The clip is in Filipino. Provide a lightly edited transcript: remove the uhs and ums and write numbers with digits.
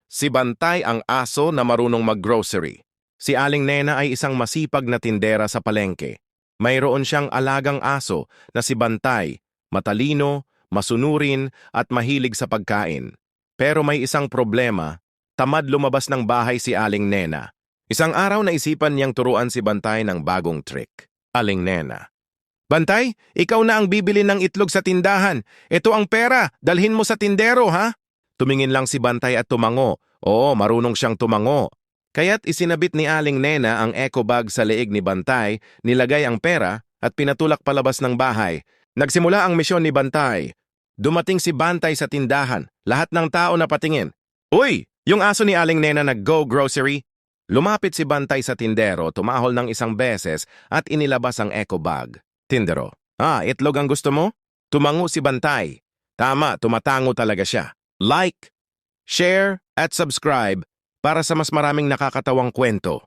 Si Bantay ang aso na marunong mag-grocery. Si Aling Nena ay isang masipag na tindera sa palengke. Mayroon siyang alagang aso na si Bantay, matalino, masunurin at mahilig sa pagkain. Pero may isang problema, tamad lumabas ng bahay si Aling Nena. Isang araw naisipan niyang turuan si Bantay ng bagong trick. Aling Nena: "Bantay, ikaw na ang bibili ng itlog sa tindahan. Ito ang pera, dalhin mo sa tindero, ha?" Tumingin lang si Bantay at tumango. Oo, marunong siyang tumango. Kaya't isinabit ni Aling Nena ang eco bag sa leeg ni Bantay, nilagay ang pera at pinatulak palabas ng bahay. Nagsimula ang misyon ni Bantay. Dumating si Bantay sa tindahan. Lahat ng tao napatingin. "Uy! Yung aso ni Aling Nena nag-go grocery." Lumapit si Bantay sa tindero, tumahol ng isang beses at inilabas ang eco bag. Tindero: "Itlog ang gusto mo?" Tumango si Bantay. Tama, tumatango talaga siya. Like, share, at subscribe para sa mas maraming nakakatawang kwento.